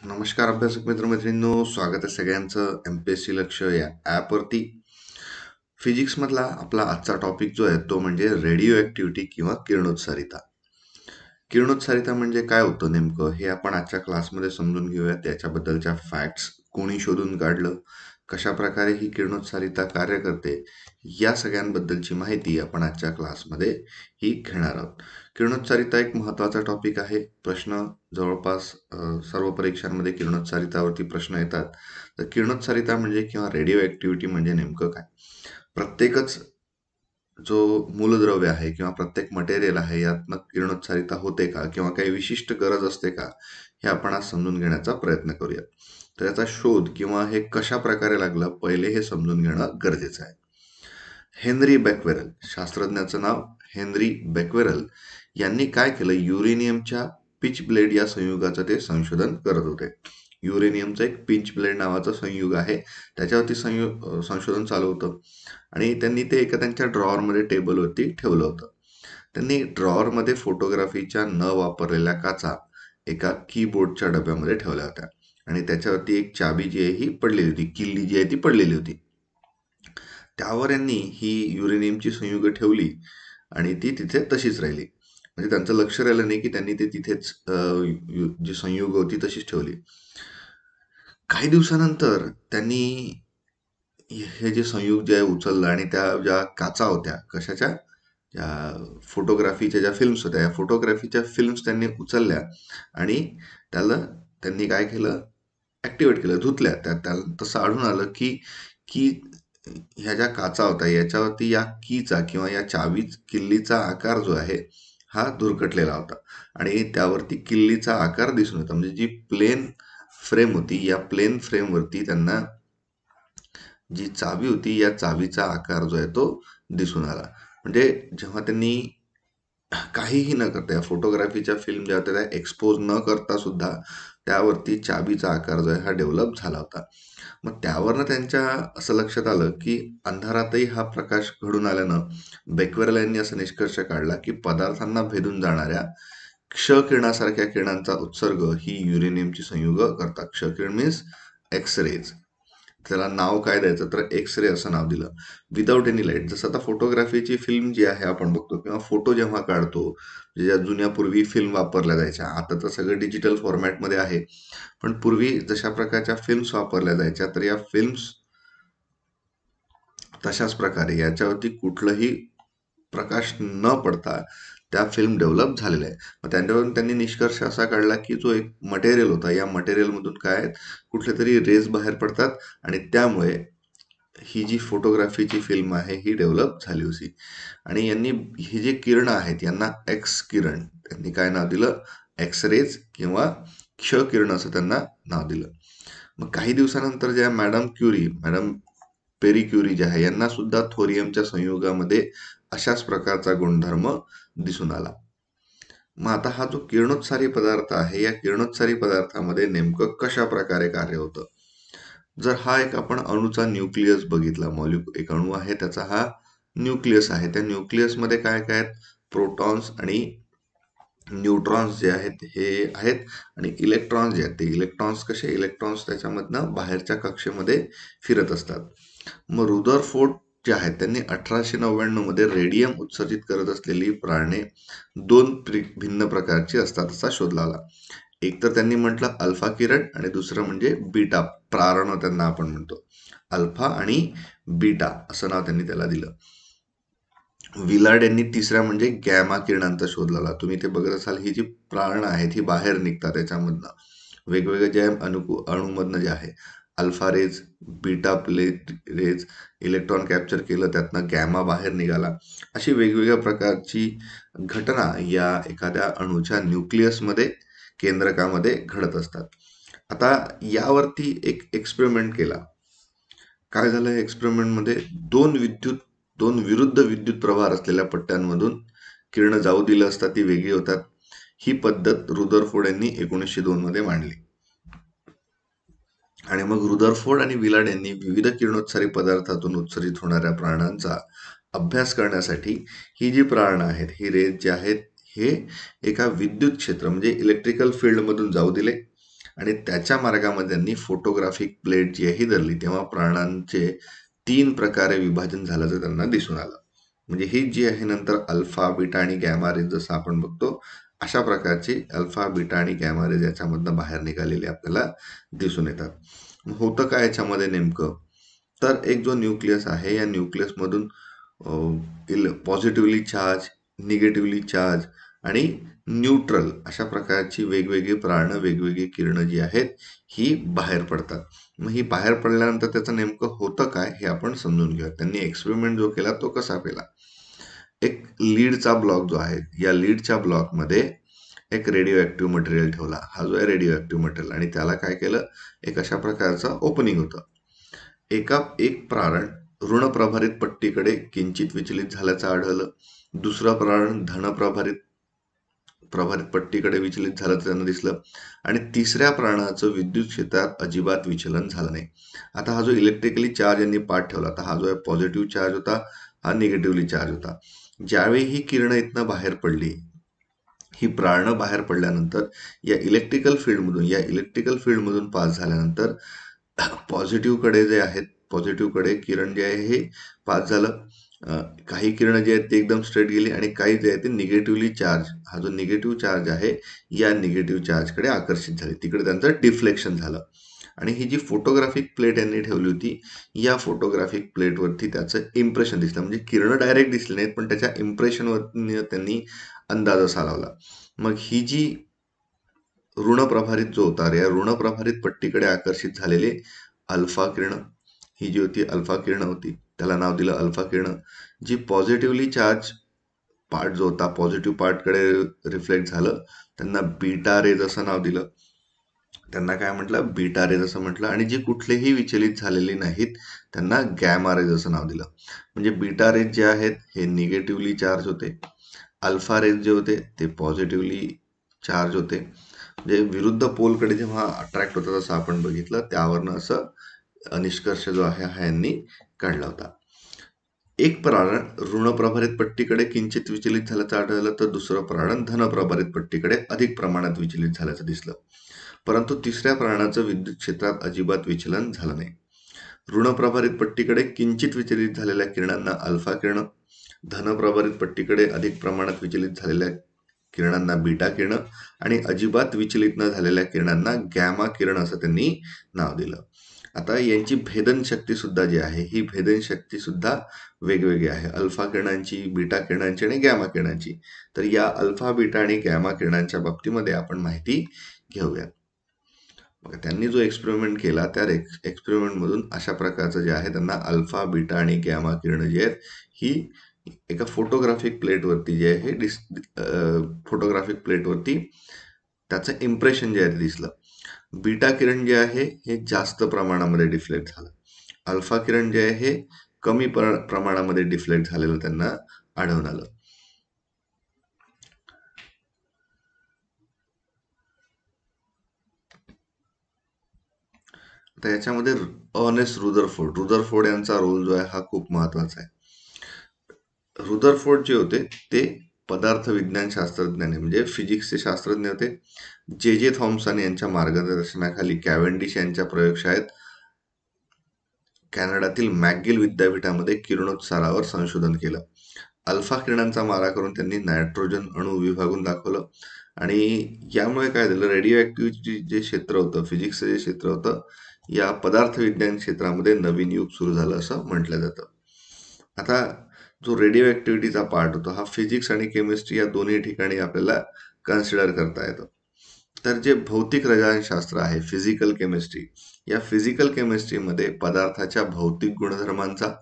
नमस्कार अभ्यासक मित्रमैत्रिणींनो, स्वागत आहे सगळ्यांचं एमपीएससी लक्ष या ॲपवरती. फिजिक्स मधला आपला आजचा टॉपिक जो आहे तो म्हणजे रेडिओ ॲक्टिव्हिटी किंवा किरणोत्सारिता. किरणोत्सारिता म्हणजे काय होतं नेमकं हे आपण आजच्या क्लासमध्ये समजून घेऊया. त्याच्याबद्दलच्या फॅक्ट्स कोणी शोधून काढलं, कशा प्रकारे ही किरणोत्सारिता कार्य करते, या सगळ्यांबद्दलची माहिती आपण आजच्या क्लासमध्ये ही घेणार आहोत. किरणोत्सारिता एक महत्त्वाचा टॉपिक आहे. प्रश्न जवळपास सर्व परीक्षांमध्ये किरणोत्सारितावरती प्रश्न येतात. तर किरणोत्सारिता म्हणजे किंवा रेडिओ ॲक्टिव्हिटी म्हणजे नेमकं काय? प्रत्येकच जो मूलद्रव्य आहे किंवा प्रत्येक मटेरियल आहे यातनं किरणोत्सारिता होते का किंवा काही विशिष्ट गरज असते का, हे आपण आज समजून घेण्याचा प्रयत्न करूया. तर याचा शोध किंवा हे कशा प्रकारे लागलं पहिले हे समजून घेणं गरजेचं आहे. हेनरी बेक्वेरल, शास्त्रज्ञाचं नाव हेनरी बेक्वेरल, यांनी काय केलं, युरेनियमच्या पिच ब्लेड या संयुगाचं ते संशोधन करत होते. युरेनियमचं एक पिंच ब्लेड नावाचं संयुग आहे, त्याच्यावरती संशोधन चालू होतं आणि त्यांनी ते एका त्यांच्या ड्रॉवरमध्ये टेबलवरती ठेवलं होतं. त्यांनी ड्रॉवरमध्ये फोटोग्राफीच्या न वापरलेल्या काचा एका कीबोर्डच्या डब्यामध्ये ठेवल्या होत्या आणि त्याच्यावरती एक चाबी जी आहे ही पडलेली होती, किल्ली जी आहे ती पडलेली होती. त्यावर यांनी ही युरेनियमची संयुग ठेवली आणि ती तिथे तशीच राहिली. म्हणजे त्यांचं लक्ष राहिलं नाही की त्यांनी ते तिथेच जी संयुग होती तशीच ठेवली. काही दिवसानंतर त्यांनी हे जे संयुग जे आहे उचललं आणि त्या ज्या काचा होत्या कशाच्या, ज्या फोटोग्राफीच्या ज्या फिल्म्स होत्या, या फोटोग्राफीच्या फिल्म्स त्यांनी उचलल्या आणि त्याला त्यांनी काय केलं, ॲक्टिवेट केलं, धुतल्या. त्याला तसं आढळून आलं की की ह्या ज्या काचा होत्या याच्यावरती या कीचा किंवा या किल्लीचा आकार जो आहे हा धुरकटलेला होता आणि त्यावरती किल्लीचा आकार दिसून येतो. म्हणजे जी प्लेन फ्रेम होती, या प्लेन फ्रेमवरती त्यांना जी चावी होती या चावीचा आकार जो आहे तो दिसून आला. म्हणजे जेव्हा त्यांनी काहीही न करता या फोटोग्राफीच्या फिल्म ज्या होत्या त्या एक्सपोज न करता सुद्धा त्यावरती चाबीचा आकार जो आहे हा डेव्हलप झाला होता. मग त्यावरनं त्यांच्या असं लक्षात आलं की अंधारातही हा प्रकाश घडून आल्यानं बेक्वेरेल यांनी असा निष्कर्ष काढला की पदार्थांना भेदून जाणाऱ्या क्ष किरणासारख्या किरणांचा उत्सर्ग ही युरेनियमची संयुग करतात. क्ष किरण मीन्स एक्स रेज. त्याला नाव काय द्यायचं तर एक्स रे असं नाव दिलं. Without any light. जसं आता फोटोग्राफीची फिल्म जी आहे आपण बघतो किंवा फोटो जेव्हा काढतो, ज्या जुन्यापूर्वी फिल्म वापरल्या जायच्या, आता तर सगळं डिजिटल फॉर्मॅटमध्ये आहे, पण पूर्वी जशा प्रकारच्या फिल्म्स वापरल्या जायच्या तर या फिल्म्स तशाच प्रकारे याच्यावरती कुठलंही प्रकाश न पडता त्या फिल्म डेव्हलप झालेल्या आहे. मग त्यांच्यावरून त्यांनी निष्कर्ष असा काढला की जो एक मटेरियल होता, या मटेरियलमधून काय कुठले तरी रेज बाहेर पडतात आणि त्यामुळे ही जी फोटोग्राफीची फिल्म आहे ही डेव्हलप झाली होती. आणि यांनी ही जी किरण आहेत यांना एक्स किरण त्यांनी काय नाव दिलं, एक्स रेज किंवा क्ष किरण असं त्यांना नाव दिलं. मग काही दिवसानंतर ज्या मॅडम पेरी क्युरी ज्या आहे यांना सुद्धा थोरियमच्या संयुगामध्ये अशाच प्रकारचा गुणधर्म दिसून आला. मग आता हा जो किरणोत्सारी पदार्थ आहे, या किरणोत्सारी पदार्थामध्ये नेमकं कशा प्रकारे कार्य होतं. जर हा एक आपण अणूचा न्यूक्लियस बघितला, एक अणू आहे त्याचा हा न्यूक्लियस आहे. त्या न्यूक्लियसमध्ये काय काय आहेत, प्रोटॉन्स आणि न्यूट्रॉन्स जे आहेत हे आहेत आणि इलेक्ट्रॉन्स जे आहेत ते इलेक्ट्रॉन्स त्याच्यामधनं बाहेरच्या कक्षेमध्ये फिरत असतात. मग रुदरफोर्ड जे आहेत त्यांनी 1899 मध्ये रेडियम उत्सर्जित करत असलेली प्रारणे दोन भिन्न प्रकारची असतात असा शोध लावला. एक तर त्यांनी म्हटलं अल्फा किरण आणि दुसरं म्हणजे बीटा प्रारण, त्यांना आपण म्हणतो अल्फा आणि बीटा असं नाव त्यांनी त्याला दिलं. विलार्ड यांनी तिसऱ्या म्हणजे गॅमा किरणांचा शोध लावला. तुम्ही ते बघत असाल, ही जी प्रारण आहेत ही बाहेर निघतात त्याच्यामधनं वेगवेगळे जे अणूमधनं जे आहे alpha rays, beta rays, electron capture केलं त्यातनं गॅमा बाहेर निघाला. अशी वेगवेगळ्या प्रकारची घटना या एखाद्या अणूच्या न्यूक्लियसमध्ये केंद्रकामध्ये घडत असतात. आता यावरती एक एक्सपेरिमेंट केला. काय झालं एक्सपेरिमेंटमध्ये, दोन विरुद्ध विद्युत प्रवाह असलेल्या पट्ट्यांमधून किरण जाऊ दिलं असता ती वेगळी होतात. ही पद्धत रुदरफोर्ड यांनी 1902 मध्ये मांडली. आणि मग रुदरफोर्ड आणि विलार्ड यांनी विविध किरणोत्सारी पदार्थातून उत्सर्जित होणाऱ्या प्राणांचा अभ्यास करण्यासाठी ही जी प्राणं आहेत, ही रेज जे आहेत हे एका विद्युत क्षेत्र म्हणजे इलेक्ट्रिकल फील्ड मधून जाऊ दिले आणि त्याच्या मार्गामध्ये त्यांनी फोटोग्राफिक प्लेट जी आहे ही धरली. तेव्हा प्राणांचे 3 प्रकारे विभाजन झाल्याचं त्यांना दिसून आलं. म्हणजे ही जी आहे नंतर अल्फा, बीटा आणि गॅमा रेज जसं आपण बघतो अशा प्रकारची अल्फा, बीटा आणि गॅमा रेज याच्यामधनं बाहेर निघालेले आपल्याला दिसून येतात. होतं काय याच्यामध्ये नेमकं, तर एक जो न्यूक्लियस आहे या न्यूक्लियसमधून पॉझिटिव्हली चार्ज, निगेटिव्हली चार्ज आणि न्यूट्रल अशा प्रकारची वेगवेगळी प्राणं, वेगवेगळी किरणं जी आहेत ही बाहेर पडतात. मग ही बाहेर पडल्यानंतर त्याचं नेमकं होतं काय हे आपण समजून घेऊया. त्यांनी एक्सपेरिमेंट जो केला तो कसा केला. एक लीडचा ब्लॉक जो आहे, या लीडच्या ब्लॉकमध्ये एक रेडिओ ऍक्टिव्ह मटेरियल ठेवला. हा जो आहे रेडिओ ऍक्टिव्ह मटेरियल, आणि त्याला काय केलं, एक अशा प्रकारचं ओपनिंग होतं. एक प्रारण ऋणप्रभारित पट्टीकडे किंचित विचलित झाल्याचं आढळलं. दुसरं प्रारण प्रभारित पट्टीकडे विचलित झाल्याचं त्यांना दिसलं. आणि तिसऱ्या प्राणाचं विद्युत क्षेत्रात अजिबात विचलन झालं नाही. आता हा जो इलेक्ट्रिकली चार्ज यांनी पार्ट ठेवला, तर हा जो आहे पॉझिटिव्ह चार्ज होता, हा निगेटिव्हली चार्ज होता. ज्यावेळी ही किरणं इथनं बाहेर पडली, ही प्राणं बाहेर पडल्यानंतर या इलेक्ट्रिकल फील्डमधून पास झाल्यानंतर पॉझिटिव्हकडे जे आहेत, पॉझिटिव्हकडे किरण जे आहे हे पास झालं. काही किरणं जी आहेत ती एकदम स्ट्रेट गेली आणि काही जे आहे ते निगेटिव्हली चार्ज, हा जो निगेटिव्ह चार्ज आहे या निगेटिव्ह चार्जकडे आकर्षित झाले, तिकडे त्यांचं डिफ्लेक्शन झालं. आणि ही जी फोटोग्राफिक प्लेट यांनी ठेवली होती, या फोटोग्राफिक प्लेटवरती त्याचं इम्प्रेशन दिसलं. म्हणजे किरणं डायरेक्ट दिसली नाहीत, पण त्याच्या इम्प्रेशनवरती त्यांनी अंदाज असा लावला. मग ही जी ऋणप्रभारित जो होता, या ऋणप्रभारित पट्टीकडे आकर्षित झालेले अल्फा किरणं, ही जी होती अल्फा किरणं होती, त्याला नाव दिलं अल्फा किरणं. जी पॉझिटिव्हली चार्ज पार्ट जो होता, पॉझिटिव्ह पार्टकडे रिफ्लेक्ट झालं, त्यांना बीटा रेज असं नाव दिलं. त्यांना काय म्हटलं, बीटा रेज असं म्हटलं. आणि जी कुठलेही विचलित झालेली नाहीत त्यांना गॅमा रेज असं नाव दिलं. म्हणजे बीटा रेज जे आहेत हे निगेटिव्हली चार्ज होते, अल्फा रेज जे होते ते पॉझिटिव्हली चार्ज होते. म्हणजे विरुद्ध पोलकडे जेव्हा अट्रॅक्ट होतं जसं आपण बघितलं, त्यावरनं असं निष्कर्ष जो आहे हा यांनी काढला होता. एक प्रारण ऋणप्रभारित पट्टीकडे किंचित विचलित झाल्याचं आढळलं, तर दुसरं प्रारण धनप्रभारित पट्टीकडे अधिक प्रमाणात विचलित झाल्याचं दिसलं. परंतु तिसऱ्या प्राणाचं विद्युत क्षेत्रात अजिबात विचलन झालं नाही. ऋणप्रभारित पट्टीकडे किंचित विचलित झालेल्या किरणांना अल्फा किरणं, धनप्रभारित पट्टीकडे अधिक प्रमाणात विचलित झालेल्या किरणांना बीटा किरणं आणि अजिबात विचलित न झालेल्या किरणांना गॅमा किरण असं त्यांनी नाव दिलं. आता यांची भेदन शक्ती सुद्धा जी आहे, ही भेदन शक्ती सुद्धा वेगवेगळी आहे, अल्फा किरणांची, बीटा किरणांची आणि गॅमा किरणांची. तर या अल्फा, बीटा आणि गॅमा किरणांच्या बाबतीमध्ये आपण माहिती घेऊया. त्यांनी जो एक्सपेरिमेंट केला त्या एक्सपेरिमेंट मधून अशा प्रकारचं जे आहे त्यांना अल्फा, बीटा आणि गॅमा किरण जी आहेत ही एका फोटोग्राफिक प्लेटवरती जे आहे फोटोग्राफिक प्लेटवरती त्याचं इम्प्रेशन जे आहे ते दिसलं. बीटा किरण जे आहे हे जास्त प्रमाणामध्ये डिफ्लेक्ट झालं, अल्फा किरण जे आहे हे कमी प्रमाणामध्ये डिफ्लेक्ट झालेलं त्यांना आढळून आलं. तर याच्यामध्ये अर्नेस्ट रुदरफोर्ड यांचा रोल जो आहे हा खूप महत्वाचा आहे. रुदरफोर्ड जे होते ते पदार्थ विज्ञान शास्त्रज्ञाने, म्हणजे फिजिक्सचे शास्त्रज्ञ होते. जे थॉम्सन यांच्या मार्गदर्शनाखाली कॅव्हेंडिश यांच्या प्रयोगशाळेत कॅनडातील मॅकगिल विद्यापीठामध्ये किरणोत्सारावर संशोधन केलं. अल्फा किरणांचा मारा करून त्यांनी नायट्रोजन अणू विभागून दाखवलं. आणि यामुळे काय झालं, रेडिओ ऍक्टिव्हिटी जे क्षेत्र होतं, फिजिक्सचं जे क्षेत्र होतं, या पदार्थ विज्ञान क्षेत्रामध्ये नवीन युग सुरू झालं असं म्हटलं जातं. आता जो रेडिओ ऍक्टिव्हिटीचा पार्ट होतो हा फिजिक्स आणि केमिस्ट्री या दोन्ही ठिकाणी आपल्याला कन्सिडर करता येतं. तर जे भौतिक रसायनशास्त्र आहे, फिजिकल केमिस्ट्री, या फिजिकल केमिस्ट्रीमध्ये पदार्थाच्या भौतिक गुणधर्मांचा,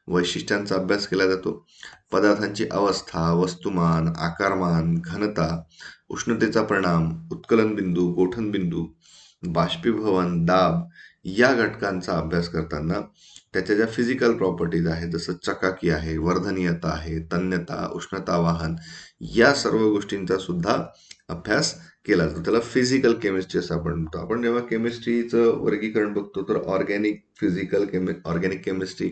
वैशिष्ट्यांचा अभ्यास केला जातो. पदार्थांची अवस्था, वस्तुमान, आकारमान, घनता, उष्णतेचा परिणाम, उत्कलन बिंदू, गोठण बिंदू, बाष्पीभवन, दाब या घटकांचा अभ्यास करताना त्याच्या ज्या फिजिकल प्रॉपर्टीज आहेत, जसं चकाकी आहे, वर्धनीयता आहे, तन्यता, उष्णता वाहन, या सर्व गोष्टींचा सुद्धा अभ्यास केला जातो. त्याला फिजिकल केमिस्ट्री असं आपण म्हणतो. आपण जेव्हा केमिस्ट्रीचं वर्गीकरण बघतो तर organic chemistry,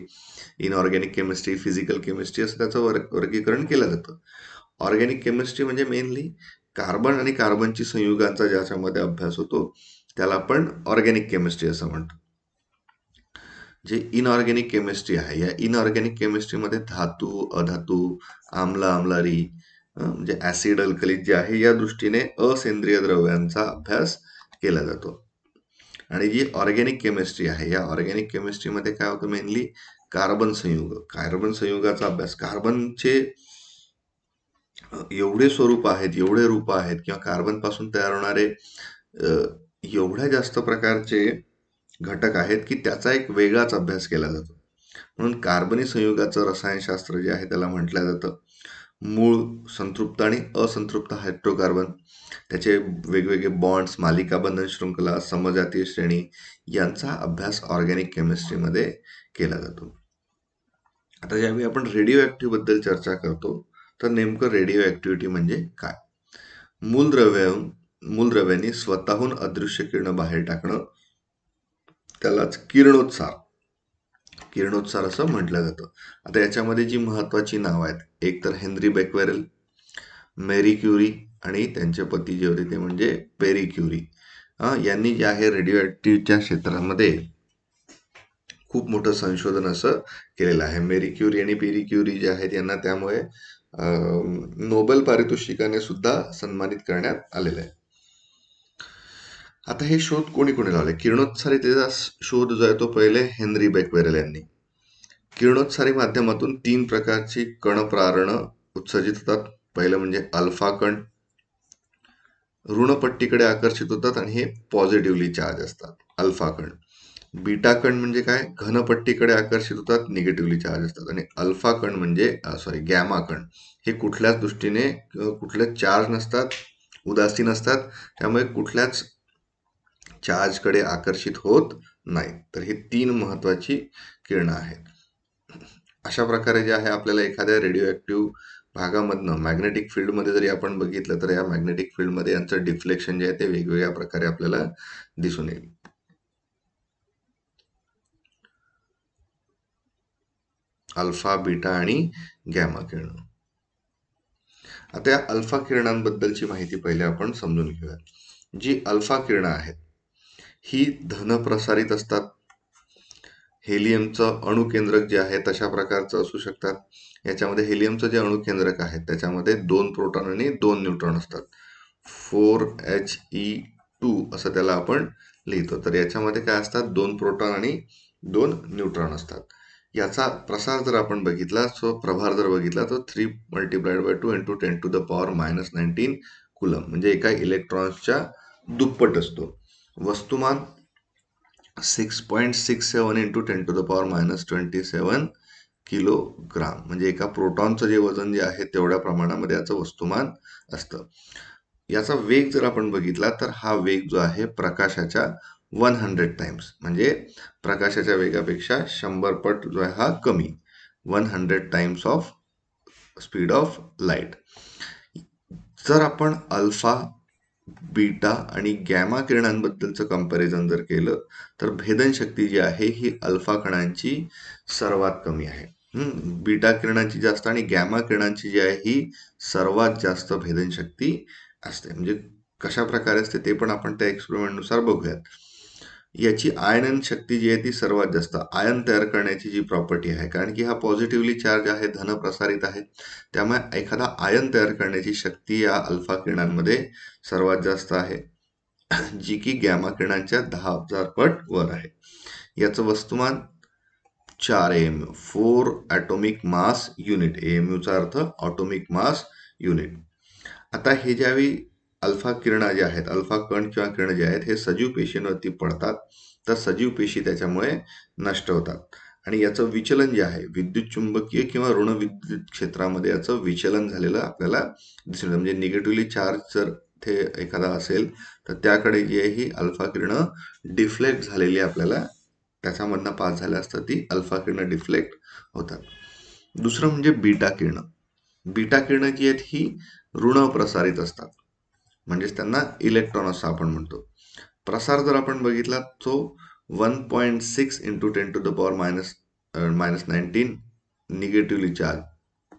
inorganic chemistry, physical chemistry असं त्याचं वर्गीकरण केलं जातं. ऑर्गॅनिक केमिस्ट्री म्हणजे मेनली कार्बन आणि कार्बनची संयुगांचा ज्याच्यामध्ये अभ्यास होतो त्याला आपण ऑर्गॅनिक केमिस्ट्री असं म्हणतो. जे इनऑर्गॅनिक केमिस्ट्री आहे, या इनऑर्गॅनिक केमिस्ट्रीमध्ये धातू, अधातू, आम्ल, आम्लारी, म्हणजे ऍसिड, अल्कली जे आहे या दृष्टीने असेंद्रिय द्रव्यांचा अभ्यास केला जातो. आणि जी ऑर्गॅनिक केमिस्ट्री आहे, या ऑर्गॅनिक केमिस्ट्रीमध्ये काय होतं, मेनली कार्बन संयुगाचा अभ्यास. कार्बनचे एवढे स्वरूप आहेत, एवढे रूप आहेत, किंवा कार्बन पासून तयार होणारे एवढ्या जास्त प्रकारचे घटक आहेत की त्याचा एक वेगळाच अभ्यास केला जातो. म्हणून कार्बनी संयुगाचं रसायनशास्त्र जे आहे त्याला म्हटलं जातं मूळ, संतृप्त आणि असंतृप्त हायड्रोकार्बन, त्याचे वेगवेगळे बॉन्ड्स, मालिका बंधन शृंखला, समजातीय श्रेणी यांचा अभ्यास ऑर्गॅनिक केमिस्ट्रीमध्ये केला जातो. आता ज्यावेळी आपण रेडिओ ऍक्टिव्ह बद्दल चर्चा करतो तर नेमकं रेडिओ ऍक्टिव्हिटी म्हणजे काय? मूलद्रव्यांनी स्वतःहून अदृश्य किरण बाहेर टाकणं, त्यालाच किरणोत्सार असं म्हटलं जातं. आता याच्यामध्ये जी महत्वाची नावं आहेत, एक तर हेनरी बेक्वेरेल, मेरी क्युरी आणि त्यांचे पती जे होते ते म्हणजे पेरी क्युरी. यांनी जे आहे रेडिओ ऍक्टिव्हच्या क्षेत्रामध्ये खूप मोठं संशोधन असं केलेलं आहे. मेरी क्युरी आणि पेरी क्युरी जे आहेत यांना त्यामुळे नोबेल पारितोषिकाने सुद्धा सन्मानित करण्यात आलेलं आहे. आता हे शोध कोणी कोणी लावले? किरणोत्सारीतेचा शोध जो आहे तो पहिले हेनरी बेक्वेरेल यांनी. किरणोत्सारी माध्यमातून 3 प्रकारची कणप्रारणं उत्सर्जित होतात. पहिलं म्हणजे अल्फा कण, ऋणपट्टीकडे आकर्षित होतात आणि हे पॉझिटिव्हली चार्ज असतात, अल्फा कण. बीटा कण म्हणजे काय? घनपट्टीकडे आकर्षित होतात, निगेटिव्हली चार्ज असतात. आणि अल्फा कण म्हणजे गॅमा कण, हे कुठल्याच दृष्टीने कुठल्याच चार्ज नसतात, उदासीन असतात, त्यामुळे कुठल्याच चार्जकडे आकर्षित होत नाही. तर ही 3 महत्वाची किरणं आहेत. अशा प्रकारे जे आहे आपल्याला एखाद्या रेडिओ ऍक्टिव्ह भागामधनं मॅग्नेटिक फील्डमध्ये जरी आपण बघितलं तर या मॅग्नेटिक फील्डमध्ये यांचं डिफ्लेक्शन जे आहे ते वेगवेगळ्या प्रकारे आपल्याला दिसून येईल. अल्फा, बीटा आणि गॅमा किरण. आता या अल्फा किरणांबद्दलची माहिती पहिले आपण समजून घेऊया. जी अल्फा किरणं आहेत ही धन प्रसारित असतात. हेलियमचं अणुकेंद्रक जे आहे तशा प्रकारचं असू शकतात. याच्यामध्ये हेलियमचं जे अणुकेंद्रक आहे त्याच्यामध्ये 2 प्रोटॉन आणि 2 न्यूट्रॉन असतात. 4He2 असं त्याला आपण लिहितो. तर याच्यामध्ये काय असतात? 2 प्रोटॉन आणि 2 न्यूट्रॉन असतात. याचा प्रसार जर आपण बघितला, प्रभार जर बघितला तर 3 × 2 × 10⁻⁹ कुलम, म्हणजे एका इलेक्ट्रॉन्सच्या दुप्पट असतो. वस्तुमान 6.67 × 10⁻⁻27 किलोग्राम, म्हणजे एका प्रोटॉनचं जे वजन जे आहे तेवढ्या प्रमाणामध्ये याचं वस्तुमान असतं. याचा वेग जर आपण बघितला तर हा वेग जो आहे प्रकाशाच्या 100 टाइम्स, म्हणजे प्रकाशाच्या वेगापेक्षा 100 पट जो आहे हा कमी, 100 times of speed of light. जर आपण अल्फा, बीटा आणि गॅमा किरणांबद्दलचं कंपॅरिझन जर केलं तर भेदनशक्ती जी आहे ही अल्फा कणांची सर्वात कमी आहे. बीटा किरणांची जास्त आणि गॅमा किरणांची जी आहे ही सर्वात जास्त भेदनशक्ती असते. म्हणजे कशा प्रकारे असते ते पण आपण त्या एक्सपेरिमेंटनुसार बघूयात. याची आयनन शक्ती जी आहे ती सर्वात जास्त, आयन तयार करण्याची जी प्रॉपर्टी आहे, कारण की हा पॉझिटिव्हली चार्ज आहे, धन प्रसारित आहे, त्यामुळे एखादा आयन तयार करण्याची शक्ती या अल्फा किरणांमध्ये सर्वात जास्त आहे, जी की गॅमा किरणांच्या 10,000 पट वर आहे. याचं वस्तुमान 4 AMU, 4 ॲटॉमिक मास युनिट. AMUचा अर्थ ऑटोमिक मास युनिट. आता हे ज्यावेळी अल्फा किरणं जे आहेत, अल्फा कण किंवा किरण जे आहेत हे सजीव पेशींवरती पडतात तर सजीव पेशी त्याच्यामुळे नष्ट होतात. आणि याचं विचलन जे आहे विद्युत चुंबकीय किंवा ऋण विद्युत क्षेत्रामध्ये याचं विचलन झालेलं आपल्याला दिसून येतं. म्हणजे निगेटिव्हली चार्ज जर ते एखादा असेल तर त्याकडे जी आहे ही अल्फा किरणं डिफ्लेक्ट झालेली आपल्याला त्याच्यामधनं पास झाल्या असतात, ती अल्फा किरणं डिफ्लेक्ट होतात. दुसरं म्हणजे बीटा किरणं. बीटा किरणं जी आहेत ही ऋण प्रसारित असतात, म्हणजेच त्यांना इलेक्ट्रॉन असं आपण म्हणतो. प्रसार जर आपण बघितला तो 1.6 × 10⁻⁻19 निगेटिव्हली चार्ज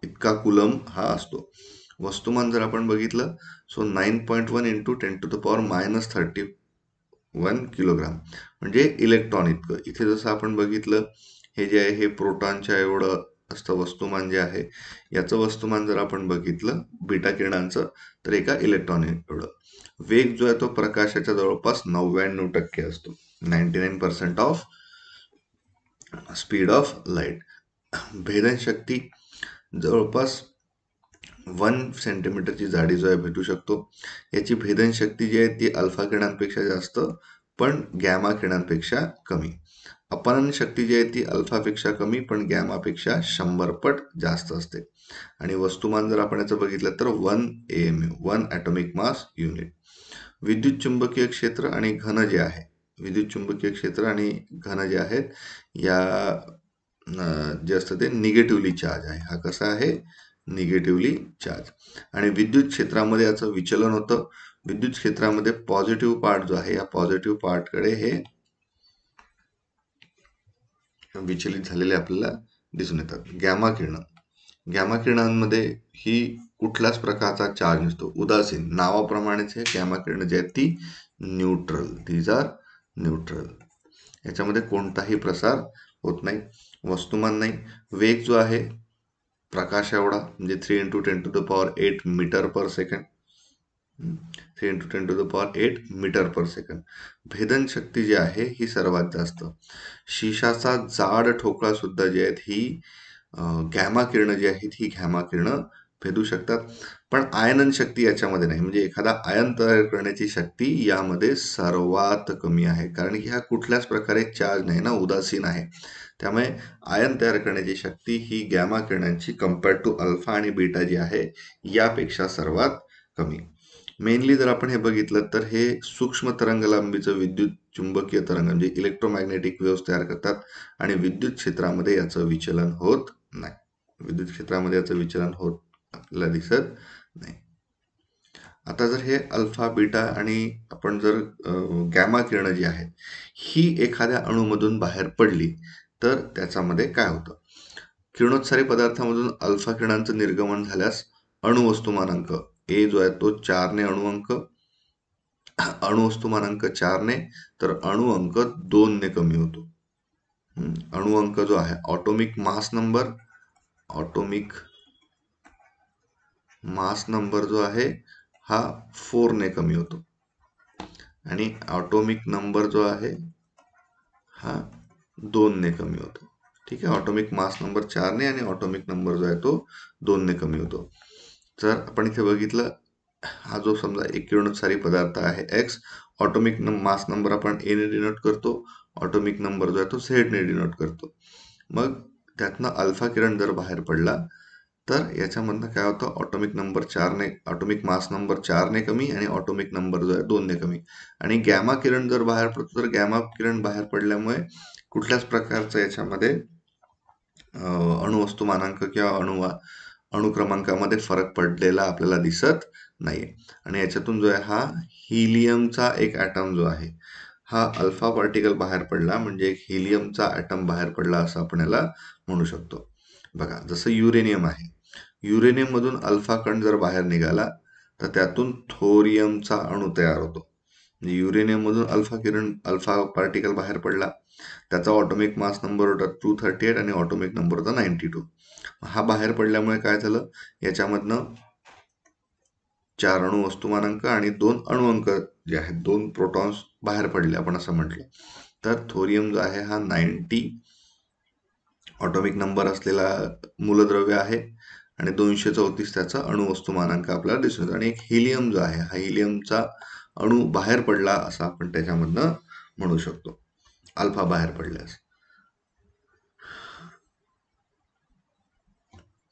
इतका कुलम हा असतो. वस्तुमान जर आपण बघितलं 9.1 × 10⁻⁻30 1 किलोग्राम म्हणजे इलेक्ट्रॉन इतकं. इथे जसं आपण बघितलं, हे जे आहे हे प्रोटॉनच्या एवढं असतं वस्तुमान जे आहे. याचं वस्तुमान जर आपण बघितलं बीटा किरणांचं, तर एका इलेक्ट्रॉन एवढं. वेग जो आहे तो प्रकाशाच्या जवळपास 99% असतो. 99% ऑफ स्पीड ऑफ लाईट. भेदन शक्ती जवळपास 1 सेंटीमीटरची जाडी जो आहे भेटू शकतो. याची भेदन शक्ती जी आहे ती अल्फा किरणांपेक्षा जास्त, पण गॅमा किरणांपेक्षा कमी. अपनन शक्ती जी आहे ती अल्फापेक्षा कमी, पण गॅमापेक्षा 100 पट जास्त असते. आणि वस्तुमान जर आपण याचं बघितलं तर 1 AMU 1 ॲटॉमिक मास युनिट. विद्युत चुंबकीय क्षेत्र आणि घन जे आहे, विद्युत चुंबकीय क्षेत्र आणि घन जे आहेत या जे असतं ते निगेटिव्हली चार्ज आहे. हा कसा आहे? Negatively charge. आणि विद्युत क्षेत्रामध्ये याचं विचलन होतं. विद्युत क्षेत्रामध्ये पॉझिटिव्ह पार्ट जो आहे, या पॉझिटिव्ह पार्टकडे हे विचलित झालेले आपल्याला दिसून येतात. गॅमा किरण. गॅमा किरणांमध्ये ही कुठल्याच प्रकारचा चार्ज नसतो, उदासीन. नावाप्रमाणेच हे गॅमा किरण जे आहेत ती न्यूट्रल, दीज आर न्यूट्रल. याच्यामध्ये कोणताही प्रसार होत नाही, वस्तुमान नाही. वेग जो आहे प्रकाश एवढा, म्हणजे 3 × 10⁸ मीटर पर सेकंड. 3 × 10⁸ मीटर पर सेकंड. भेदन शक्ती जी आहे ही सर्वात जास्त. शिशाचा जाड ठोकळा सुद्धा जे आहेत ही गॅमा किरणं जी आहेत ही गॅमा किरणं भेदू शकतात. पण आयनन शक्ती याच्यामध्ये नाही, म्हणजे एखादा आयन तयार करण्याची शक्ती यामध्ये सर्वात कमी आहे. कारण की हा कुठल्याच प्रकारे चार्ज नाही ना, उदासीन आहे. त्यामुळे आयन तयार करण्याची शक्ती ही गॅमा किरणांची कम्पेअर्ड टू अल्फा आणि बीटा जी आहे यापेक्षा सर्वात कमी. मेनली जर आपण हे बघितलं तर हे सूक्ष्म तरंगलांबीचं विद्युत चुंबकीय तरंग म्हणजे इलेक्ट्रोमॅग्नेटिक वेव्स तयार करतात आणि विद्युत क्षेत्रामध्ये याचं विचलन होत नाही. विद्युत क्षेत्रामध्ये याचं विचलन होत आपल्याला दिसत नाही. आता जर हे अल्फा बीटा आणि आपण जर गॅमा किरणं जी आहेत ही एखाद्या अणूमधून बाहेर पडली तर त्याच्यामध्ये काय होतं? किरणोत्सारी पदार्थामधून अल्फा किरणांचं निर्गमन झाल्यास अणुवस्तुमानांक ए जो आहे तो 4ने अणुअंक, अणुवस्तुमानांक 4ने, तर अणुअंक 2ने कमी होतो. अणुअंक जो आहे atomic mass number, atomic mass number जो आहे हा 4ने कमी होतो आणि ऑटोमिक नंबर जो आहे हा 2ने कमी होतो. ठीक आहे, ऑटोमिक मास नंबर 4ने आणि ऑटोमिक नंबर जो आहे तो 2ने कमी होतो. जर आपण इथे बघितलं, हा जो समजा एक किरणोत्सारी पदार्थ आहे एक्स, ऑटोमिक मास नंबर आपण ए ने डिनोट करतो, ऑटोमिक नंबर जो आहे तो झेड ने डिनोट करतो. मग त्यातनं अल्फा किरण जर बाहेर पडला तर याच्यामधनं काय होतं? ऑटोमिक नंबर 4ने, ऑटोमिक मास नंबर 4ने कमी आणि ऑटोमिक नंबर जो आहे 2ने कमी. आणि गॅमा किरण जर बाहेर पडतो तर गॅमा किरण बाहेर पडल्यामुळे कुठल्याच प्रकारचं याच्यामध्ये अणुवस्तुमानांक किंवा अणुक्रमांकामध्ये फरक पडलेला आपल्याला दिसत नाहीये. आणि याच्यातून जो आहे हा हिलियमचा एक ॲटम जो आहे हा अल्फा पार्टिकल बाहेर पडला, म्हणजे एक हिलियमचा ॲटम बाहेर पडला असं आपण याला म्हणू शकतो. बघा, जसं युरेनियम आहे, युरेनियम मधून अल्फा कण जर बाहेर निघाला तर त्यातून थोरियमचा अणू तयार होतो. म्हणजे युरेनियम मधून अल्फा पार्टिकल बाहेर पडला, त्याचा ऑटोमिक मास नंबर होता 238 आणि ऑटोमिक नंबर होता 92. हा बाहेर पडल्यामुळे काय झालं? याच्यामधनं 4 अणू वस्तुमानांक आणि 2 अणुअंक जे आहेत, 2 प्रोटॉन्स बाहेर पडले आपण असं म्हटलं. तर थोरियम जो आहे हा 90 ऑटोमिक नंबर असलेला मूलद्रव्य आहे आणि 234 त्याचा अणुवस्तुमानांक आपल्याला दिसून येतो. आणि एक हिलियम जो आहे हा हिलियमचा अणू बाहेर पडला असं आपण त्याच्यामधनं म्हणू शकतो, अल्फा बाहेर पडल्यास.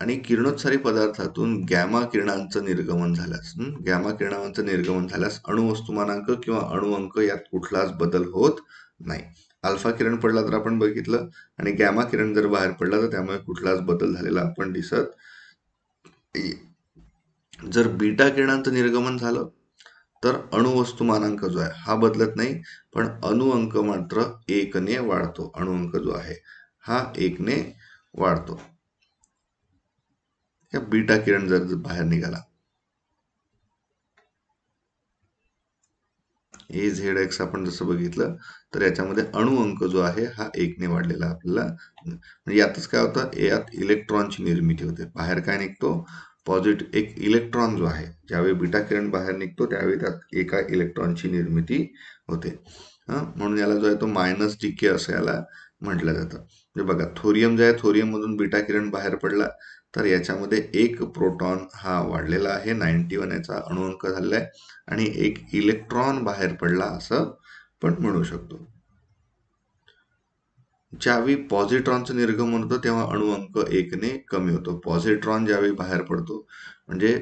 आणि किरणोत्सारी पदार्थातून गॅमा किरणांचं निर्गमन झाल्यास अणुवस्तुमानांक किंवा अणुअंक यात कुठलाच बदल होत नाही. अल्फा किरण पडला तर आपण बघितलं आणि गॅमा किरण जर बाहेर पडला तर त्यामुळे कुठलाच बदल झालेला आपण दिसत. जर बीटा किरणांचं निर्गमन झालं तर अणुवस्तुमानांक जो आहे हा बदलत नाही, पण अणुअंक मात्र 1ने वाढतो. अणुअंक जो आहे हा 1ने वाढतो या बीटा किरण जर बाहेर निघाला. AZX आपण जसं बघितलं तर याच्यामध्ये अणु अंक जो आहे हा 1 ने वाढलेला आपल्याला म्हणजे यातच काय होतं, यात इलेक्ट्रॉनची निर्मिती होते. बाहेर काय निघतो, पॉझिटिव्ह एक इलेक्ट्रॉन जो आहे, ज्यावेळी बीटा किरण बाहेर निघतो त्यावेळी त्यात एका इलेक्ट्रॉनची निर्मिती होते. म्हणून याला जो आहे तो मायनस डीके असं याला म्हटलं जातं. म्हणजे बघा, थोरियम जे आहे, थोरियम मधून बीटा किरण बाहेर पडला तर याच्यामध्ये एक प्रोटॉन हा वाढलेला आहे, 91 याचा अणुअंक झालेला आहे, आणि एक इलेक्ट्रॉन बाहेर पडला असं पण म्हणू शकतो. ज्यावेळी पॉझिट्रॉनचं निर्गमन होतं तेव्हा अणुअंक 1 ने कमी होतो. पॉझिट्रॉन ज्यावेळी बाहेर पडतो म्हणजे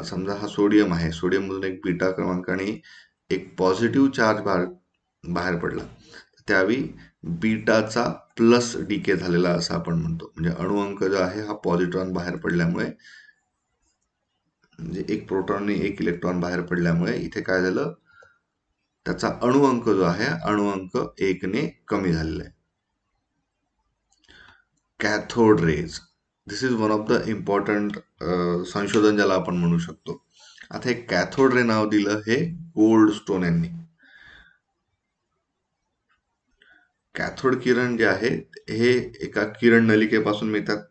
समजा हा सोडियम आहे, सोडियम मधून एक बीटा क्रमांकाने एक पॉझिटिव्ह चार्ज बाहेर पडला, त्यावेळी बीटाचा प्लस डीके झालेला असं आपण म्हणतो. म्हणजे अणुअंक जो आहे हा पॉझिट्रॉन बाहेर पडल्यामुळे, म्हणजे एक प्रोटॉनने एक इलेक्ट्रॉन बाहेर पडल्यामुळे इथे काय झालं, त्याचा अणुअंक जो आहे अणुअंक 1 ने कमी झालेला आहे. Cathode rays, this is one of the important संशोधन ज्याला आपण म्हणू शकतो. आता हे कॅथोड रे नाव दिलं हे गोल्डस्टोन यांनी. कॅथोड किरण जे आहेत हे एका किरण नलिकेपासून मिळतात.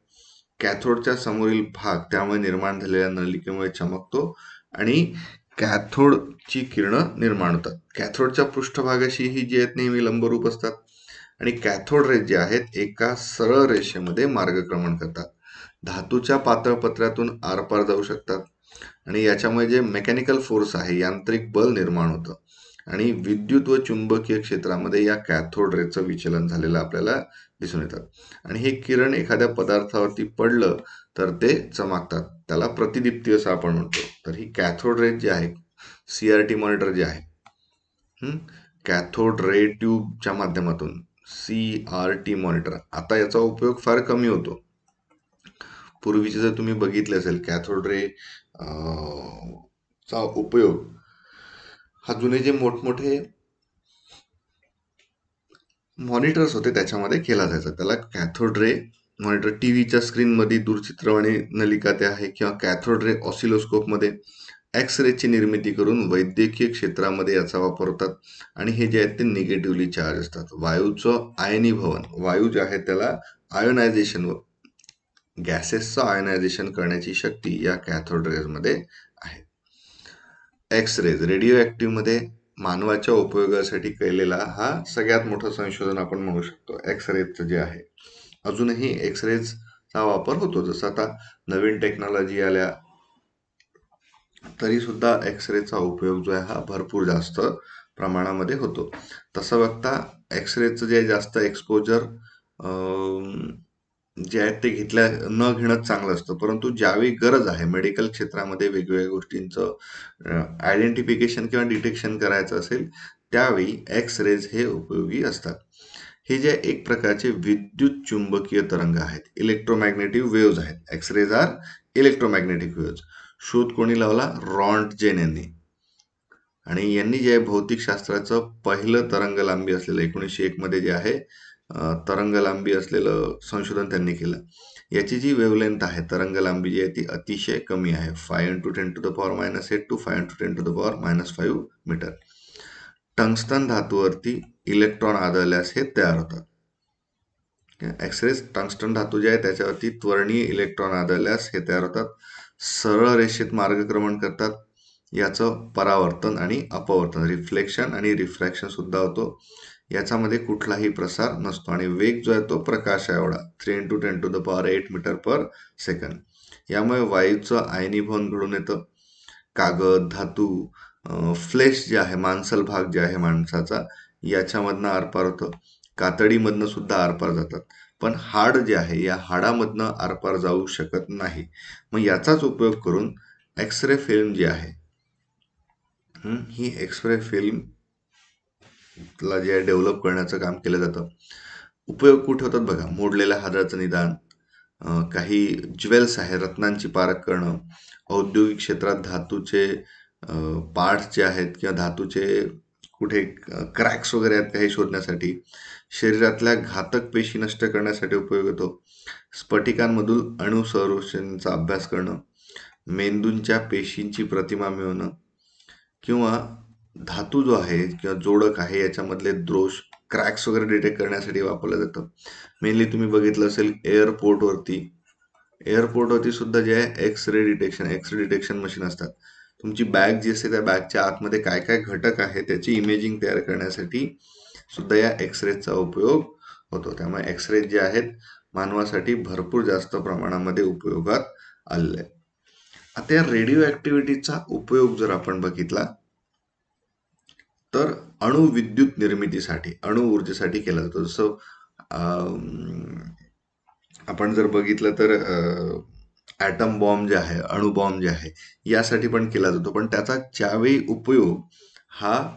कॅथोडच्या समोरील भाग त्यामुळे निर्माण झालेल्या नलिकेमुळे चमकतो आणि कॅथोडची किरणं निर्माण होतात. कॅथोडच्या पृष्ठभागाशी ही जी आहेत नेहमी लंबरूप असतात आणि कॅथोड रेज जे आहेत एका सरळ रेषेमध्ये मार्गक्रमण करतात. धातूच्या पातळ पत्र्यातून आरपार जाऊ शकतात आणि याच्यामुळे जे मेकॅनिकल फोर्स आहे, यांत्रिक बल निर्माण होतं आणि विद्युत व चुंबकीय क्षेत्रामध्ये या कॅथोड रेचं विचलन झालेलं आपल्याला दिसून येतात. आणि हे किरण एखाद्या पदार्थावरती पडलं तर ते चमकतात, त्याला प्रतिदीप्ती असं आपण म्हणतो. तर ही कॅथोड रे जे आहे, CRT मॉनिटर जे आहे, कॅथोड रे ट्यूबच्या माध्यमातून CRT मॉनिटर, आता याचा उपयोग फार कमी होतो. पूर्वीचे जर तुम्ही बघितले असेल कॅथोड रे चा उपयोग हा जुने जे मोठमोठे मॉनिटर्स होते त्याच्यामध्ये केला जायचा. त्याला कॅथोड रे मॉनिटर, टीव्हीच्या स्क्रीनमध्ये दूरचित्रवाणी नलिका ते आहे, किंवा कॅथोड रे ऑसिलोस्कोपमध्ये एक्स रेची निर्मिती करून वैद्यकीय क्षेत्रामध्ये याचा वापर होतात. आणि हे जे आहेत ते निगेटिव्हली चार्ज असतात. वायूचं आयनीभवन, वायू जे आहे त्याला आयोनायझेशन व गॅसेसचं आयोनायझेशन करण्याची शक्ती या कॅथोड रेजमध्ये आहे. एक्स रेज, रेडिओ ऍक्टिव्ह मध्ये मानवाच्या उपयोगासाठी केलेला हा सगळ्यात मोठं संशोधन आपण म्हणू शकतो, एक्स रेजचं जे आहे. अजूनही एक्स रेजचा वापर होतो, जसं आता नवीन टेक्नॉलॉजी आल्या तरी सुद्धा एक्स रेचा उपयोग जो आहे हा भरपूर जास्त प्रमाणामध्ये होतो. तसं बघता एक्स रेचं जे जास्त एक्सपोजर जे आहेत ते न घेणं चांगलं असतं. परंतु ज्यावेळी गरज आहे मेडिकल क्षेत्रामध्ये वेगवेगळ्या गोष्टींचं आयडेंटिफिकेशन किंवा डिटेक्शन करायचं असेल त्यावेळी एक्स रेज हे उपयोगी असतात. हे जे एक प्रकारचे विद्युत चुंबकीय तरंग आहेत, इलेक्ट्रोमॅग्नेटिक वेव्ज आहेत. X rays are electromagnetic waves. शोध कोणी लावला? रॉन्टजेन यांनी. आणि यांनी जे भौतिकशास्त्राचं पहिलं तरंग लांबी असलेलं 1901 मध्ये जे आहे तरंग लांबी असलेलं संशोधन त्यांनी केलं. याची जी वेवलेंथ आहे, तरंग लांबी जी आहे ती अतिशय कमी आहे, 5 × 10⁻⁸ to 5 × 10⁻⁵ मीटर. टंगस्टन धातूवरती इलेक्ट्रॉन आदळल्यास हे तयार होतात. एक्सरेज टंगस्टन धातू जे आहे त्याच्यावरती त्वरणीय इलेक्ट्रॉन आदळल्यास हे तयार होतात. सरळ रेषेत मार्गक्रमण करतात. याचं परावर्तन आणि अपवर्तन, रिफ्लेक्शन आणि रिफ्रॅक्शन सुद्धा होतो. याच्यामध्ये कुठलाही प्रसार नसतो आणि वेग जो आहे तो प्रकाश एवढा, 3 × 10⁸ मीटर/सेकंद. यामुळे वायूचं आयनीभवन घडून येतं. कागद, धातू, फ्लेश जे आहे, मांसल भाग जे आहे माणसाचा, याच्यामधनं आरपार होतं. कातडीमधनं सुद्धा आरपार जातात. पण हाड जे आहे या हाडामधनं आरपार जाऊ शकत नाही. मग याचाच उपयोग करून एक्सरे फिल्म जी आहे, ही एक्सरे फिल्म ला जे डेव्हलप करण्याचं काम केलं जातं. उपयोग कुठे होतात बघा, मोडलेल्या हाडाचं निदान, काही ज्वेल्स आहे, रत्नांची पारख करणं, औद्योगिक क्षेत्रात धातूचे पार्ट्स जे आहेत किंवा धातूचे कुठे क्रॅक्स वगैरे आहेत काही शोधण्यासाठी, शरीरातल्या घातक पेशी नष्ट करण्यासाठी उपयोग होतो. स्फटिकांमधून अणुसंरचनेचा अभ्यास करणं, मेंदूंच्या पेशींची प्रतिमा मिळवणं, किंवा धातू जो आहे किंवा जोडक आहे याच्यामधले दोष, क्रॅक्स वगैरे डिटेक्ट करण्यासाठी वापरलं जातं. मेनली तुम्ही बघितलं असेल एअरपोर्टवरती सुद्धा जे आहे एक्स रे डिटेक्शन मशीन असतात. तुमची बॅग जी असते त्या बॅगच्या आतमध्ये काय काय घटक आहे त्याची इमेजिंग तयार करण्यासाठी सुद्धा या एक्सरेचा उपयोग होतो. त्यामुळे एक्सरे जे आहेत मानवासाठी भरपूर जास्त प्रमाणामध्ये उपयोगात आलेले आहेत. आता या रेडिओ ऍक्टिव्हिटीचा उपयोग जर आपण बघितला तर अणुविद्युत निर्मितीसाठी, अणु ऊर्जेसाठी केला जातो. जसं आपण जर बघितलं तर ॲटम बॉम्ब जे आहे, अणुबॉम्ब जे आहे, यासाठी पण केला जातो. पण त्याचा ज्यावेळी उपयोग हा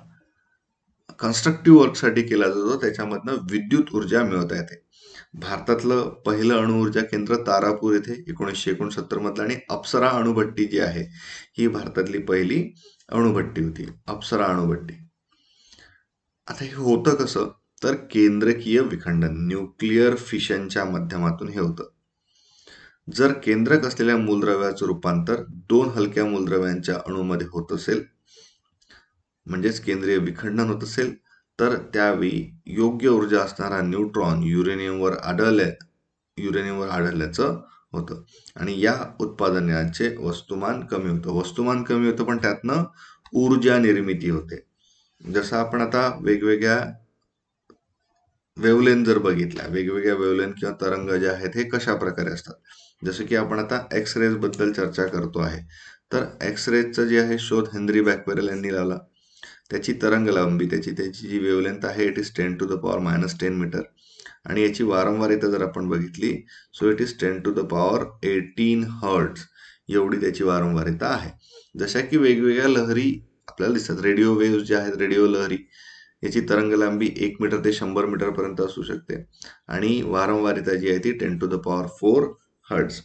कन्स्ट्रक्टिव्ह वर्कसाठी केला जातो, त्याच्यामधनं विद्युत ऊर्जा मिळवता येते. भारतातलं पहिलं अणुऊर्जा केंद्र तारापूर येथे 1969 मधलं, आणि अप्सरा अणुभट्टी जी आहे ही भारतातली पहिली अणुभट्टी होती, अप्सरा अणुभट्टी. आता हे होतं कसं, तर केंद्रकीय विखंडन, न्यूक्लिअर फिशनच्या माध्यमातून हे होतं. जर केंद्रक असलेल्या मूलद्रव्याचं रूपांतर दोन हलक्या मूलद्रव्यांच्या अणूमध्ये होत असेल, म्हणजेच केंद्रीय विखंडन होत असेल, तर त्यावेळी योग्य ऊर्जा असणारा न्यूट्रॉन युरेनियमवर आढळल्याचं होतं. आणि या उत्पादनाचे वस्तुमान कमी होतं, पण त्यातनं ऊर्जा निर्मिती होते. जसं आपण आता वेगवेगळ्या वेवलेंथ जर बघितल्या, वेगवेगळ्या वेवलेंथ किंवा तरंग जे आहेत हे कशा प्रकारे असतात. जसं की आपण आता एक्सरेज बद्दल चर्चा करतो आहे, तर एक्सरेजचं जे आहे शोध हेनरी बॅक्वेरेल यांनी लावला. त्याची तरंग लांबी, त्याची जी वेवलेंथ आहे इट इज 10⁻⁻10 मीटर, आणि याची वारंवारिता जर आपण बघितली सो इट इज 10⁻18 हर्ट्ज एवढी त्याची वारंवारिता आहे. जशा की वेगवेगळ्या लहरी आपल्याला दिसतात, रेडिओ वेव्ह जे आहेत, रेडिओ लहरी, याची तरंग लांबी 1 मीटर ते 100 मीटर पर्यंत असू शकते, आणि वारंवारिता जी आहे ती 10⁴ हर्ट्ज.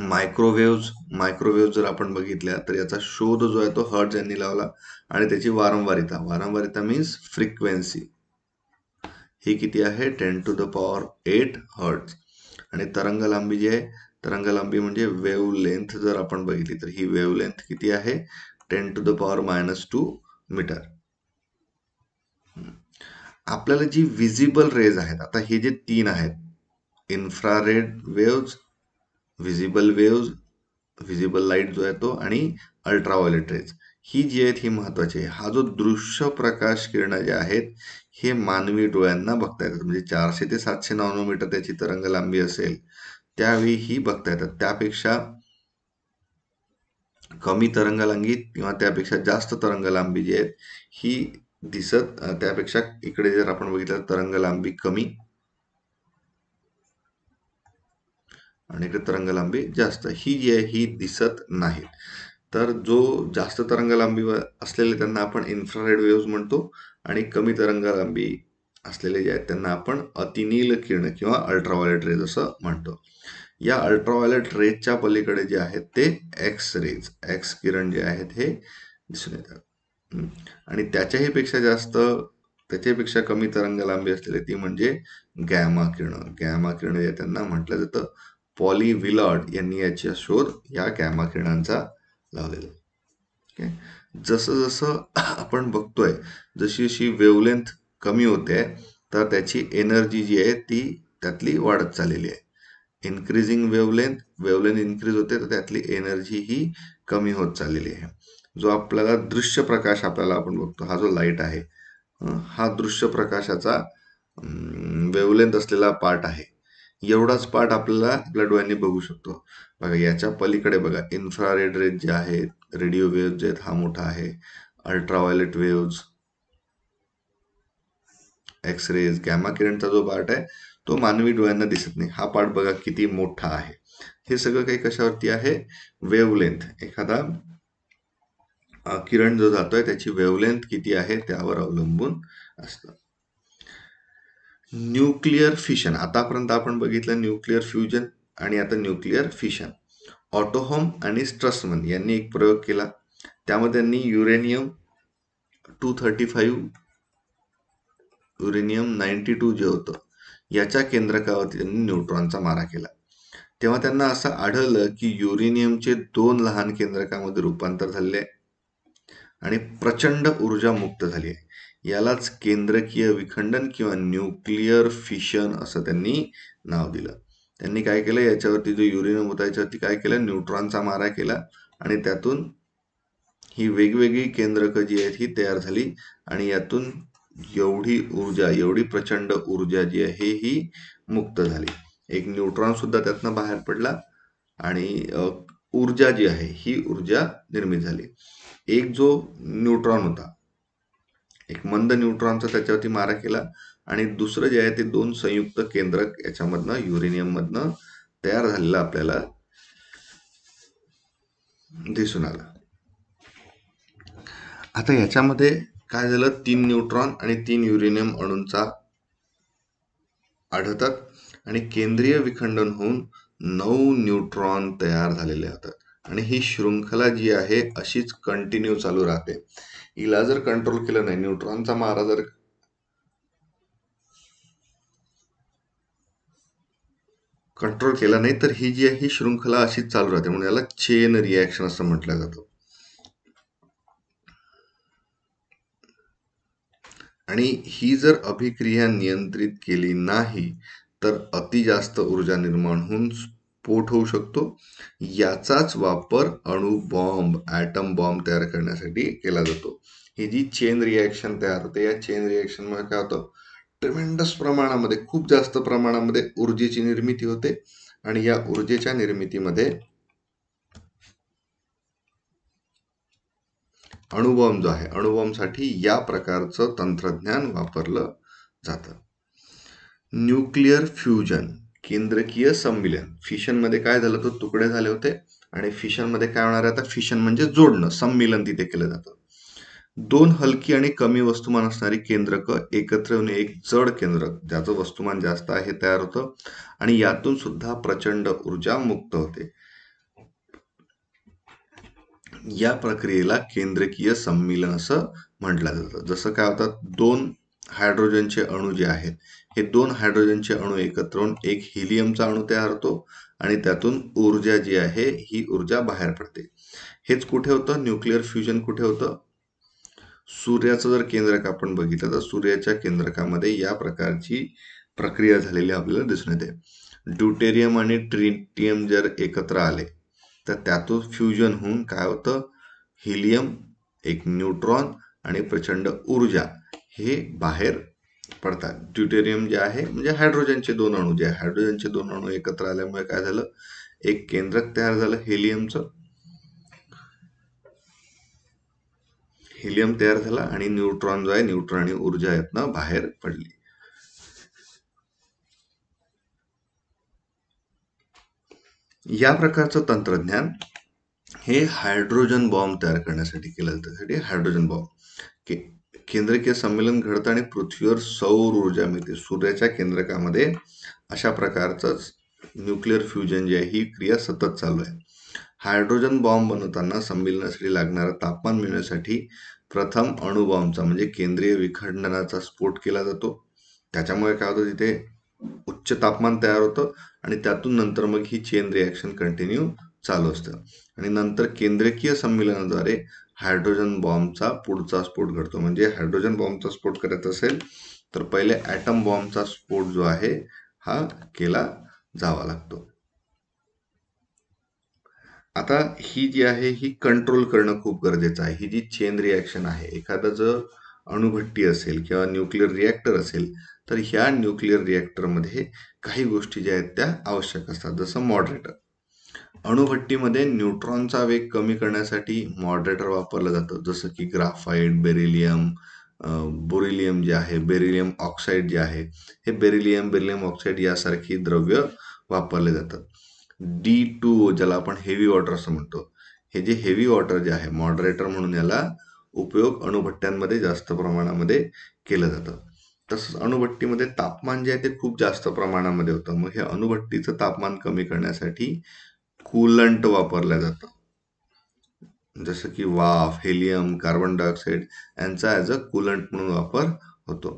मायक्रोवेव्ह जर आपण बघितल्या तर याचा शोध जो आहे तो हर्ट्ज यांनी लावला, आणि त्याची वारंवारिता मीन्स फ्रिक्वेन्सी ही किती आहे, 10⁸ हर्ट्ज. आणि तरंग लांबी जी आहे, तरंग लांबी म्हणजे वेव्ह लेंथ जर आपण बघितली तर ही वेव्ह लेंथ किती आहे, 10⁻⁻2 मीटर. आपल्याला जी विजिबल रेज आहेत, आता हे जे तीन आहेत, इन्फ्रारेड वेव्ज, विजिबल लाईट जो आहे तो, आणि अल्ट्राव्हायोलेट रेज, ही जी आहेत ही महत्वाची आहे. हा जो दृश्य प्रकाश किरण जे आहेत हे मानवी डोळ्यांना बघता येतात. म्हणजे 400 ते 700 नॅनोमीटर त्याची तरंग लांबी असेल त्यावेळी ही बघता येतात. त्यापेक्षा कमी तरंग लांबी किंवा त्यापेक्षा जास्त तरंग लांबी जी आहेत ही दिसत, त्यापेक्षा इकडे जर आपण बघितलं तरंग लांबी कमी आणि इकडे तरंग लांबी जास्त, ही जी आहे ही दिसत नाही. तर जो जास्त तरंग लांबी असलेले त्यांना आपण इन्फ्रारेड वेव्ज म्हणतो, आणि कमी तरंग लांबी असलेले जे आहेत त्यांना आपण अतिनील किरण किंवा अल्ट्राव्हायोलेट रेज असं म्हणतो. या अल्ट्राव्हायोलेट रेजच्या पलीकडे जे आहेत ते एक्स किरण जे आहेत हे दिसून येतात. आणि त्याच्यापेक्षा कमी तरंग लांबी असलेली ती म्हणजे गॅमा किरण जे त्यांना म्हटलं जातं. पॉली विलॉर्ड यांनी याचा शोध या गॅमा किरणांचा लावलेला. जसं जसं आपण बघतोय, जशी जशी वेवलेंथ कमी होते तर त्याची एनर्जी जी आहे ती त्यातली वाढत चाललेली आहे. इन्क्रीजिंग वेवलेंथ इन्क्रीज होते तर त्यातली एनर्जी ही कमी होत चाललेली आहे. जो आपल्याला दृश्य प्रकाश आपण बघतो, हा जो लाईट आहे हा दृश्य प्रकाशाचा वेवलेंथ असलेला पार्ट आहे. एवढाच पार्ट आपल्याला आपल्या डोळ्यांनी बघू शकतो. बघा याच्या पलीकडे बघा, इन्फ्रारेड रेज जे आहेत, रेडिओ वेव्ह जे आहेत हा मोठा आहे, अल्ट्राव्हायोलेट वेव्ज, एक्सरेज, गॅमा किरणचा जो पार्ट आहे तो मानवी डोळ्यांना दिसत नाही. हा पार्ट बघा किती मोठा आहे. हे सगळं काही कशावरती आहे, वेवलेंथ. एखादा किरण जो जातोय त्याची वेवलेंथ किती आहे त्यावर अवलंबून असतं. न्यूक्लिअर फिशन, आतापर्यंत आपण बघितलं न्यूक्लिअर फ्युजन आणि आता न्यूक्लिअर फिशन. ऑटोहोम आणि स्ट्रसमन यांनी एक प्रयोग केला. त्यामध्ये त्यांनी युरेनियम 92 जे होतं याच्या केंद्रकावरती त्यांनी न्यूट्रॉनचा मारा केला. तेव्हा त्यांना असं आढळलं की युरेनियमचे 2 लहान केंद्रकामध्ये रूपांतर झाले, आणि प्रचंड ऊर्जा मुक्त झाली आहे. यालाच केंद्रकीय विखंडन किंवा न्यूक्लिअर फिशन असं त्यांनी नाव दिलं. त्यांनी काय केलं, याच्यावरती जो युरेनियम होता याच्यावरती काय केलं, न्यूट्रॉनचा मारा केला आणि त्यातून ही वेगवेगळी केंद्रकं जी आहेत ही तयार झाली आणि यातून एवढी प्रचंड ऊर्जा जी आहे ही मुक्त झाली. एक न्यूट्रॉन सुद्धा त्यातनं बाहेर पडला आणि ऊर्जा जी आहे ही ऊर्जा निर्मित झाली. एक जो न्यूट्रॉन होता, एक मंद न्यूट्रॉनचा त्याच्यावरती मारा केला आणि दुसरं जे आहे ते दोन संयुक्त केंद्रक याच्यामधनं युरेनियम मधनं तयार झालेलं आपल्याला दिसून आलं. आता याच्यामध्ये काय झालं, 3 न्यूट्रॉन आणि 3 युरेनियम अणूंचा आढळतात आणि केंद्रीय विखंडन होऊन 9 न्यूट्रॉन तयार झालेले होतात आणि ही शृंखला जी आहे अशीच कंटिन्यू चालू राहते. हिला जर कंट्रोल केलं नाही, न्यूट्रॉनचा मारा जर कंट्रोल केला नाही तर ही जी आहे ही शृंखला अशीच चालू राहते, म्हणून याला चेन रिॲक्शन असं म्हटलं जातं. आणि ही जर अभिक्रिया नियंत्रित केली नाही तर अति जास्त ऊर्जा निर्माण होऊन स्फोट होऊ शकतो. याचाच वापर अणुबॉम्ब, ॲटम बॉम्ब तयार करण्यासाठी केला जातो. ही जी चेन रिॲक्शन तयार होते, या चेन रिॲक्शन मध्ये काय होतं, ट्रिमेंडस प्रमाणामध्ये, खूप जास्त प्रमाणामध्ये ऊर्जेची निर्मिती होते आणि या ऊर्जेच्या निर्मितीमध्ये अणुबॉम्ब जो आहे, अणुबॉम्बसाठी या प्रकारचं तंत्रज्ञान वापरलं जातं. न्यूक्लिअर फ्युजन, केंद्रकीय सम्मिलन. फिशन मध्ये काय झालं, तो तुकडे झाले होते आणि फिशन मध्ये काय होणार आहे, आता फिशन म्हणजे जोडणं, सम्मिलन तिथे केलं जातं. दोन हलकी आणि कमी वस्तुमान असणारी केंद्रक एकत्र येऊन एक जड केंद्रक, ज्याचं वस्तुमान जास्त आहे, तयार होतं आणि यातून सुद्धा प्रचंड ऊर्जा मुक्त होते. या प्रक्रियेला केंद्रकीय सम्मिलन असं म्हटलं जातं. जसं काय होतं, दोन हायड्रोजनचे अणू जे आहेत, हे दोन हायड्रोजनचे अणू एकत्र होऊन एक हिलियमचा अणू तयार होतो आणि त्यातून ऊर्जा जी आहे ही ऊर्जा बाहेर पडते. हेच कुठे होतं, न्यूक्लिअर फ्युजन कुठे होतं, सूर्याचं जर केंद्रक आपण बघितलं तर सूर्याच्या केंद्रकामध्ये या प्रकारची प्रक्रिया झालेली आपल्याला दिसून येते. ड्यूटेरियम आणि ट्रिटियम जर एकत्र आले तर त्यातून फ्युजन होऊन काय होतं, हिलियम, एक न्यूट्रॉन आणि प्रचंड ऊर्जा हे बाहेर पडतात. ड्यूटेरियम जे आहे म्हणजे हायड्रोजनचे दोन अणू, जे हायड्रोजनचे दोन अणू एकत्र आल्यामुळे काय झालं, एक केंद्रक तयार झालं हिलियमचं, हिलियम तयार झाला आणि न्यूट्रॉन जो आहे, न्यूट्रॉन आणि ऊर्जा यातनं बाहेर पडली. या प्रकारचं तंत्रज्ञान हे हायड्रोजन बॉम्ब तयार करण्यासाठी केलं जातं. त्यासाठी हायड्रोजन बॉम्ब केंद्रकीय संमेलन घडतं आणि पृथ्वीवर सौर ऊर्जा मिळते. सूर्याच्या केंद्रकामध्ये अशा प्रकारचंच न्यूक्लिअर फ्युजन जी आहे ही क्रिया सतत चालू आहे. हायड्रोजन बॉम्ब बनवताना संमेलनासाठी लागणारं तापमान मिळवण्यासाठी प्रथम अणुबॉम्बचा म्हणजे केंद्रीय विखंडनाचा स्फोट केला जातो. त्याच्यामुळे काय होतं, तिथे उच्च तापमान तयार होतं आणि त्यातून नंतर मग ही चेन रिॲक्शन कंटिन्यू चालू असतं आणि नंतर केंद्रकीय संमेलनाद्वारे हायड्रोजन बॉम्बचा पुढचा स्फोट घडतो. म्हणजे हायड्रोजन बॉम्बचा स्फोट करायचा असेल तर पहिले ॲटम बॉम्बचा स्फोट जो आहे हा केला जावा लागतो. आता ही जी आहे ही कंट्रोल करणं खूप गरजेचं आहे. ही जी चेन रिॲक्शन आहे, एखादं जर अणुभट्टी असेल किंवा न्यूक्लिअर रिॲक्टर असेल तर ह्या न्यूक्लिअर रिॲक्टरमध्ये काही गोष्टी ज्या आहेत त्या आवश्यक असतात. जसं मॉडरेटर, अणुभट्टीमध्ये न्यूट्रॉनचा वेग कमी करण्यासाठी मॉडरेटर वापरलं जातं, जसं की ग्राफाईट, बेरिलियम, बोरिलियम जे आहे, बेरिलियम ऑक्साईड जे आहे, हे बेरिलियम ऑक्साईड यासारखी द्रव्य वापरले जातात. D2O ज्याला आपण हेवी वॉटर असं म्हणतो, हे जे हेवी वॉटर जे आहे, मॉडरेटर म्हणून याला उपयोग अणुभट्ट्यांमध्ये जास्त प्रमाणामध्ये केलं जातं. तसंच अणुभट्टीमध्ये तापमान जे आहे ते खूप जास्त प्रमाणामध्ये होतं. मग हे अणुभट्टीचं तापमान कमी करण्यासाठी कूलंट वापरलं जातं, जसं की वाफ, हेलियम, कार्बन डायऑक्साईड यांचा ॲज अ कूलंट म्हणून वापर होतो.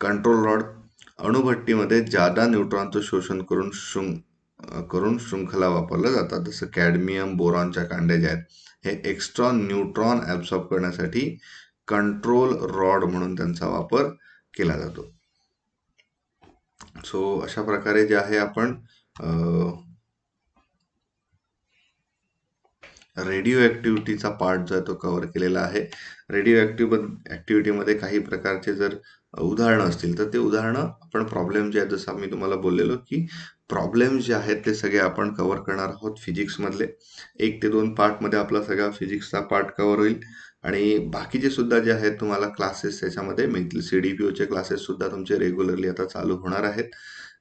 कंट्रोल रॉड, अणुभट्टीमध्ये जादा न्यूट्रॉनचं शोषण करून करून शृंखला वापरल्या जातात. जसं कॅडमियम बोरॉनच्या कांड्या ज्या आहेत हे एक्स्ट्रा न्यूट्रॉन ॲब्सॉर्ब करण्यासाठी कंट्रोल रॉड म्हणून त्यांचा वापर केला जातो. सो अशा प्रकारे जे आहे आपण रेडिओ ॲक्टिव्हिटीचा पार्ट जो आहे तो कव्हर केलेला आहे. रेडिओ ॲक्टिव्हिटीमध्ये काही प्रकारचे जर उदाहरणं असतील तर ते उदाहरणं आपण प्रॉब्लेम जे आहेत जसं मी तुम्हाला बोललेलो की प्रॉब्लेम्स जे आहेत ते सगळे आपण कव्हर करणार आहोत फिजिक्समधले. 1 ते 2 पार्टमध्ये आपला सगळा फिजिक्सचा पार्ट कव्हर होईल आणि बाकीचे सुद्धा जे आहेत तुम्हाला क्लासेस त्याच्यामध्ये मिळतील. CDPOचे क्लासेस सुद्धा तुमचे रेग्युलरली आता चालू होणार आहेत.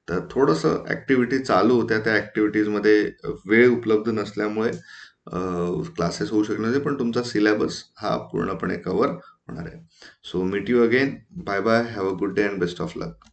तर थोडंसं ॲक्टिव्हिटी चालू होत्या त्या ॲक्टिव्हिटीजमध्ये वेळ उपलब्ध नसल्यामुळे क्लासेस होऊ शकणार नाही, पण तुमचा सिलेबस हा पूर्णपणे कव्हर होणार आहे. So meet you again. Bye bye. Have a good day and best of luck.